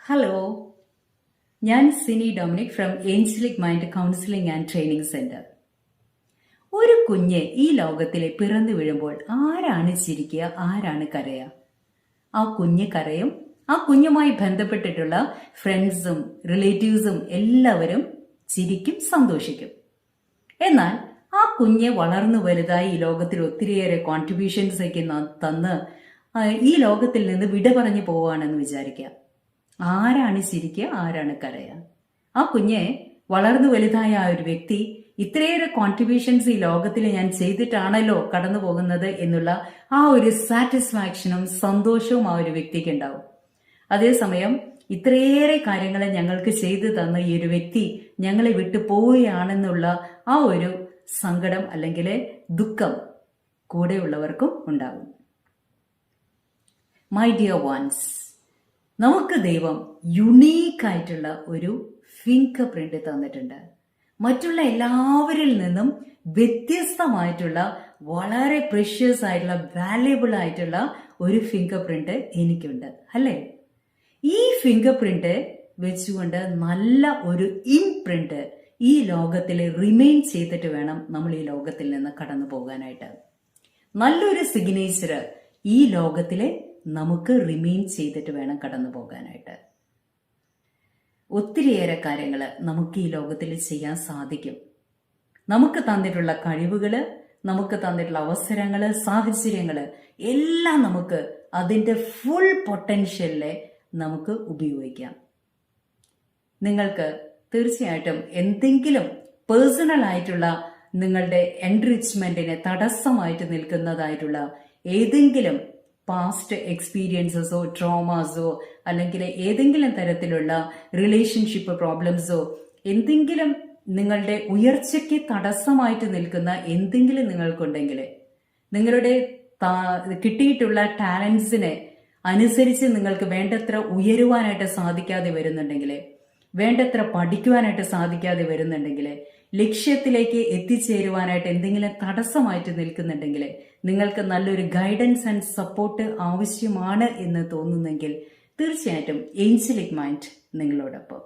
Hello, ഞാൻ Sini Dominic from Angelic Mind Counselling and Training Centre. ഒരു കുഞ്ഞ് ഈ ലോകത്തിലെ പിറന്നു വീഴുമ്പോൾ ആരാണ് ചിരിക്കുക, ആരാണ് കരയുക? ആ കുഞ്ഞ് കരയും. ആ കുഞ്ഞുമായി ബന്ധപ്പെട്ടിട്ടുള്ള ഫ്രണ്ട്സും റിലേറ്റീവ്സും എല്ലാവരും ചിരിക്കും, സന്തോഷിക്കും. എന്നാൽ ആ കുഞ്ഞ് വളർന്നു വലുതായി ഈ ലോകത്തിൽ ഒത്തിരിയേറെ കോൺട്രിബ്യൂഷൻസ് ഒക്കെ തന്ന് ഈ ലോകത്തിൽ നിന്ന് വിട പറഞ്ഞു പോവുകയാണെന്ന് വിചാരിക്കുക. ആരാണ് ചിരിക്കുക, ആരാണ് കരയുക? ആ കുഞ്ഞെ വളർന്നു വലുതായ ആ ഒരു വ്യക്തി ഇത്രയേറെ കോൺട്രിബ്യൂഷൻസ് ഈ ലോകത്തിൽ ഞാൻ ചെയ്തിട്ടാണല്ലോ കടന്നു പോകുന്നത് എന്നുള്ള ആ ഒരു സാറ്റിസ്ഫാക്ഷനും സന്തോഷവും ആ ഒരു വ്യക്തിക്ക് ഉണ്ടാവും. അതേസമയം ഇത്രയേറെ കാര്യങ്ങൾ ഞങ്ങൾക്ക് ചെയ്തു തന്ന ഈ ഒരു വ്യക്തി ഞങ്ങളെ വിട്ടു പോവുകയാണെന്നുള്ള ആ ഒരു സങ്കടം അല്ലെങ്കിൽ ദുഃഖം കൂടെയുള്ളവർക്കും ഉണ്ടാകും. മൈ ഡിയർ വൺസ്, നമുക്ക് ദൈവം യുണീക്കായിട്ടുള്ള ഒരു ഫിംഗർ പ്രിന്റ് തന്നിട്ടുണ്ട്. മറ്റുള്ള എല്ലാവരിൽ നിന്നും വ്യത്യസ്തമായിട്ടുള്ള വളരെ പ്രഷ്യസ് ആയിട്ടുള്ള വാല്യുബിൾ ആയിട്ടുള്ള ഒരു ഫിംഗർ പ്രിന്റ് എനിക്കുണ്ട്, അല്ലേ? ഈ ഫിംഗർ പ്രിന്റ് വെച്ചുകൊണ്ട് നല്ല ഒരു ഇംപ്രിന്റ് ഈ ലോകത്തിൽ റിമെയിൻ ചെയ്തിട്ട് വേണം നമ്മൾ ഈ ലോകത്തിൽ നിന്ന് കടന്നു പോകാനായിട്ട്. നല്ലൊരു സിഗ്നേച്ചർ ഈ ലോകത്തിലെ നമുക്ക് റിമെയിൻ ചെയ്തിട്ട് വേണം കടന്നു പോകാനായിട്ട്. ഒത്തിരിയേറെ കാര്യങ്ങൾ നമുക്ക് ഈ ലോകത്തിൽ ചെയ്യാൻ സാധിക്കും. നമുക്ക് തന്നിട്ടുള്ള കഴിവുകള്, നമുക്ക് തന്നിട്ടുള്ള അവസരങ്ങള്, സാഹചര്യങ്ങള് എല്ലാം നമുക്ക് അതിന്റെ ഫുൾ പൊട്ടൻഷ്യലിനെ നമുക്ക് ഉപയോഗിക്കാം. നിങ്ങൾക്ക് തീർച്ചയായിട്ടും എന്തെങ്കിലും പേഴ്സണൽ ആയിട്ടുള്ള നിങ്ങളുടെ എൻറിച്ച്മെന്റിന് തടസ്സമായിട്ട് നിൽക്കുന്നതായിട്ടുള്ള ഏതെങ്കിലും പാസ്റ്റ് എക്സ്പീരിയൻസസോ ട്രോമാസോ അല്ലെങ്കിൽ ഏതെങ്കിലും തരത്തിലുള്ള റിലേഷൻഷിപ്പ് പ്രോബ്ലംസോ എന്തെങ്കിലും നിങ്ങളുടെ ഉയർച്ചയ്ക്ക് തടസ്സമായിട്ട് നിൽക്കുന്ന എന്തെങ്കിലും നിങ്ങൾക്കുണ്ടെങ്കിൽ, നിങ്ങളുടെ കിട്ടിയിട്ടുള്ള ടാലൻസിനെ അനുസരിച്ച് നിങ്ങൾക്ക് വേണ്ടത്ര ഉയരുവാനായിട്ട് സാധിക്കാതെ വരുന്നുണ്ടെങ്കിൽ, വേണ്ടത്ര പഠിക്കുവാനായിട്ട് സാധിക്കാതെ വരുന്നുണ്ടെങ്കിൽ, ലക്ഷ്യത്തിലേക്ക് എത്തിച്ചേരുവാനായിട്ട് എന്തെങ്കിലും തടസ്സമായിട്ട് നിൽക്കുന്നുണ്ടെങ്കിൽ, നിങ്ങൾക്ക് നല്ലൊരു ഗൈഡൻസ് ആൻഡ് സപ്പോർട്ട് ആവശ്യമാണ് എന്ന് തോന്നുന്നെങ്കിൽ തീർച്ചയായിട്ടും ഏഞ്ചലിക് മൈൻഡ് നിങ്ങളോടൊപ്പം.